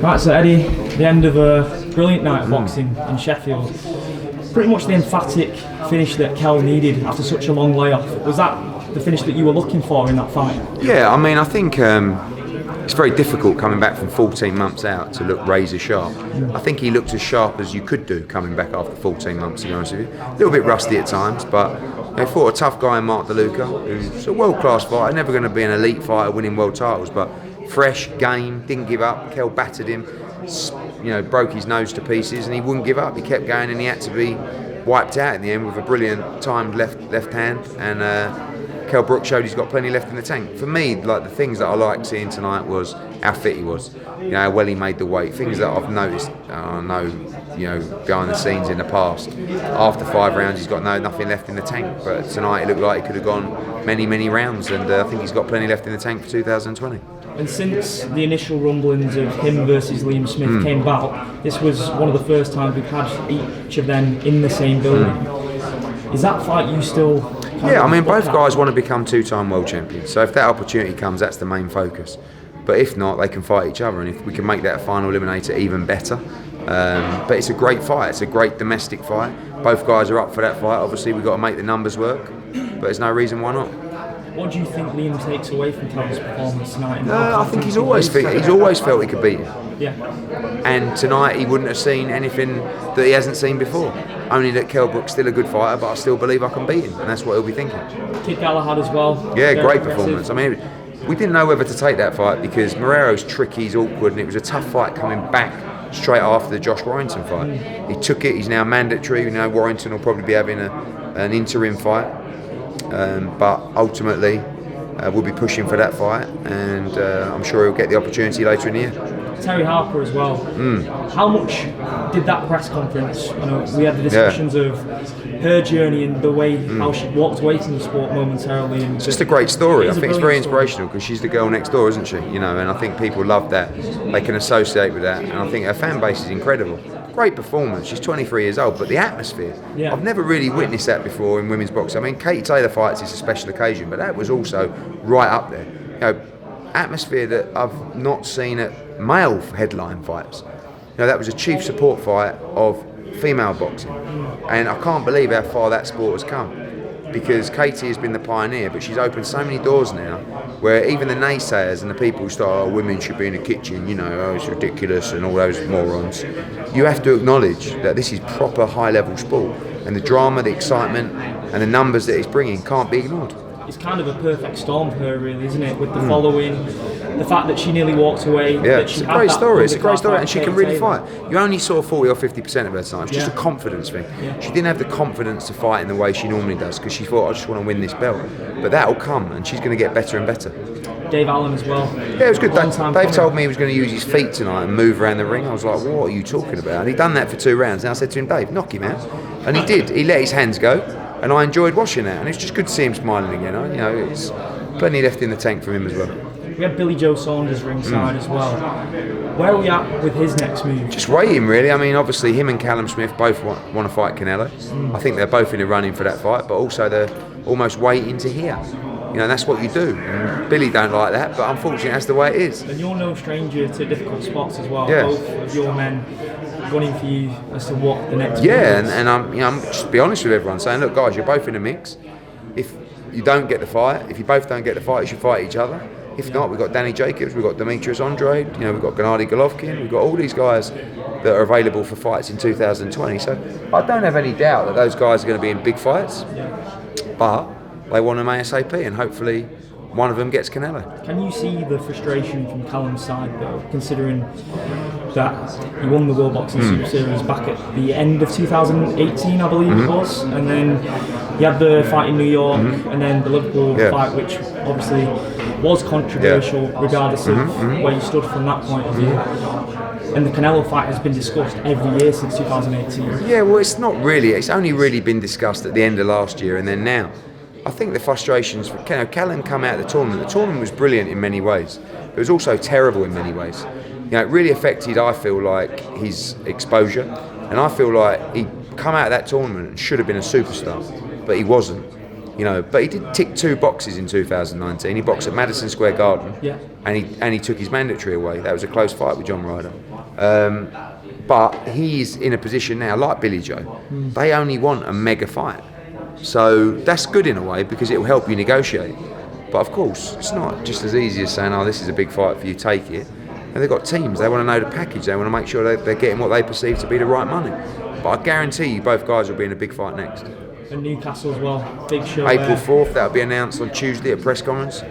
Right, so Eddie, the end of a brilliant night of boxing in Sheffield. Pretty much the emphatic finish that Kell needed after such a long layoff. Was that the finish that you were looking for in that fight? Yeah, I mean, I think it's very difficult coming back from 14 months out to look razor sharp. I think he looked as sharp as you could do coming back after 14 months, to be honest with you. A little bit rusty at times, but they fought a tough guy in Mark DeLuca, who's a world-class fighter, never going to be an elite fighter winning world titles, but fresh, game, didn't give up. Kell battered him, broke his nose to pieces, and he wouldn't give up. He kept going, and he had to be wiped out in the end with a brilliant timed left hand, and Kell Brook showed he's got plenty left in the tank. For me, like, the things that I liked seeing tonight was how fit he was, how well he made the weight. Things that I've noticed, behind the scenes in the past. After 5 rounds, he's got nothing left in the tank. But tonight, it looked like he could have gone many, many rounds, and I think he's got plenty left in the tank for 2020. And since the initial rumblings of him versus Liam Smith came about, this was one of the first times we've had each of them in the same building. Is that fight you still... Yeah, I mean, both guys want to become 2-time world champions. So if that opportunity comes, that's the main focus. But if not, they can fight each other. And if we can make that a final eliminator, even better. But it's a great fight. It's a great domestic fight. Both guys are up for that fight. Obviously, we've got to make the numbers work. But there's no reason why not. What do you think Liam takes away from Callum's performance tonight? I think he's always felt he could beat him. Yeah. And tonight he wouldn't have seen anything that he hasn't seen before. Only that Kell Brook's still a good fighter, but I still believe I can beat him, and that's what he'll be thinking. Kid Galahad as well. Yeah, great performance. I mean, we didn't know whether to take that fight because Moreira's tricky, he's awkward, and it was a tough fight coming back straight after the Josh Warrington fight. He took it. He's now mandatory. Warrington will probably be having an interim fight. But ultimately we'll be pushing for that fight, and I'm sure he'll get the opportunity later in the year. Terri Harper as well. How much did that press conference, we had the discussions of her journey and the way how she walked away from the sport momentarily. And it's just a great story. I think it's very inspirational because she's the girl next door, isn't she? And I think people love that. They can associate with that, and I think her fan base is incredible. Great performance. She's 23 years old, but the atmosphere, I've never really witnessed that before in women's boxing. I mean, Katie Taylor fights is a special occasion, but that was also right up there. Atmosphere that I've not seen at male headline fights. That was a chief support fight of female boxing, and I can't believe how far that sport has come, because Katie has been the pioneer, but she's opened so many doors now where even the naysayers and the people who start, women should be in the kitchen, it's ridiculous, and all those morons. You have to acknowledge that this is proper high-level sport, and the drama, the excitement, and the numbers that it's bringing can't be ignored. It's kind of a perfect storm for her, really, isn't it? With the following, the fact that she nearly walked away. Yeah, it's a great story. It's a great story, and she can really fight. You only saw 40 or 50% of her time. It's just a confidence thing. Yeah. She didn't have the confidence to fight in the way she normally does because she thought, I just want to win this belt. But that'll come, and she's going to get better and better. Dave Allen as well. Yeah, it was good. Dave told me he was going to use his feet tonight and move around the ring. I was like, what are you talking about? And he'd done that for 2 rounds. And I said to him, Dave, knock him out. And he did. He let his hands go. And I enjoyed watching that, and it's just good to see him smiling again. It's plenty left in the tank from him as well. We had Billy Joe Saunders ringside as well. Where are we at with his next move? Just waiting, really. I mean, obviously, him and Callum Smith both want to fight Canelo. I think they're both in the running for that fight, but also they're almost waiting to hear. That's what you do. And Billy don't like that, but unfortunately, that's the way it is. And you're no stranger to difficult spots as well. Yeah. Both of your men running for you as to what the next move is. And I'm just be honest with everyone, saying, look, guys, you're both in the mix. If you don't get the fight, if you both don't get the fight, you should fight each other. If not, we've got Danny Jacobs, we've got Demetrius Andrade, we've got Gennady Golovkin, we've got all these guys that are available for fights in 2020. So I don't have any doubt that those guys are going to be in big fights, but they want them ASAP, and hopefully one of them gets Canelo. Can you see the frustration from Callum's side, though, considering that he won the World Boxing Super Series back at the end of 2018, I believe it was, and then he had the fight in New York, and then the Liverpool fight, which obviously was controversial regardless of where you stood from that point of view. And the Canelo fight has been discussed every year since 2018. Yeah, well, it's not really. It's only really been discussed at the end of last year and then now. I think the frustrations for Callum come out of the tournament. The tournament was brilliant in many ways. It was also terrible in many ways. It really affected, I feel like, his exposure. And I feel like he come out of that tournament and should have been a superstar, but he wasn't. But he did tick 2 boxes in 2019. He boxed at Madison Square Garden, and he took his mandatory away. That was a close fight with John Ryder. But he's in a position now, like Billy Joe, they only want a mega fight. So that's good in a way because it will help you negotiate. But of course, it's not just as easy as saying, oh, this is a big fight for you, take it. And they've got teams, they want to know the package, they want to make sure they're getting what they perceive to be the right money. But I guarantee you both guys will be in a big fight next. And Newcastle as well, big show. April 4th, that'll be announced on Tuesday at press conference.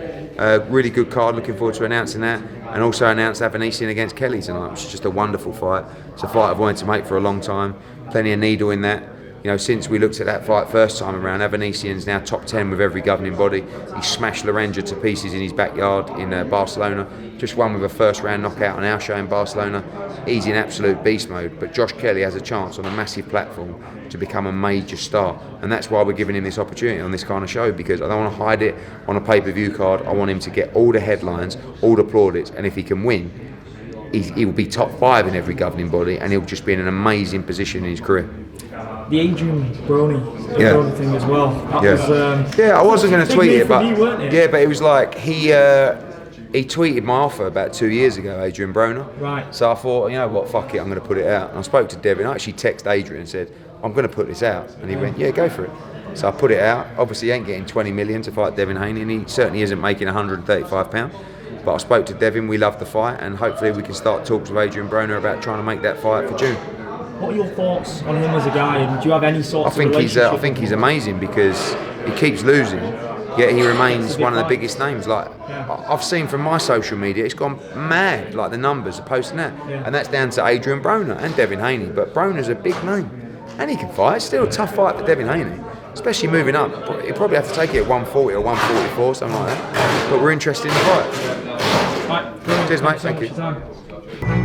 Really good card, looking forward to announcing that. And also announced Avanesian against Kelly tonight, which is just a wonderful fight. It's a fight I've wanted to make for a long time. Plenty of needle in that. You know, since we looked at that fight first time around, Avanesian's now top 10 with every governing body. He smashed Laranja to pieces in his backyard in Barcelona. Just won with a first round knockout on our show in Barcelona. He's in absolute beast mode, but Josh Kelly has a chance on a massive platform to become a major star, and that's why we're giving him this opportunity on this kind of show, because I don't want to hide it on a pay-per-view card. I want him to get all the headlines, all the plaudits, and if he can win, he will be top 5 in every governing body, and he'll just be in an amazing position in his career. The Adrian Broner thing as well. That was, I wasn't going to tweet it, but you, weren't it? yeah, but it was like he tweeted my offer about 2 years ago, Adrian Broner. Right. So I thought, you know what, fuck it, I'm going to put it out. And I spoke to Devin. I actually texted Adrian and said, I'm going to put this out. And he went, yeah, go for it. So I put it out. Obviously, he ain't getting 20 million to fight Devin Haney, and he certainly isn't making £135. But I spoke to Devin. We love the fight, and hopefully we can start talks with Adrian Broner about trying to make that fight for June. What are your thoughts on him as a guy, and do you have any sort of relationship? I think he's amazing because he keeps losing, yet he remains one of the biggest names. Like I've seen from my social media, it's gone mad. Like the numbers are posting that, and that's down to Adrian Broner and Devin Haney. But Broner's a big name, and he can fight. It's still a tough fight for Devin Haney, especially moving up. He'll probably have to take it at 140 or 144, something like that. But we're interested in the fight. Right, cheers, mate. Thank you.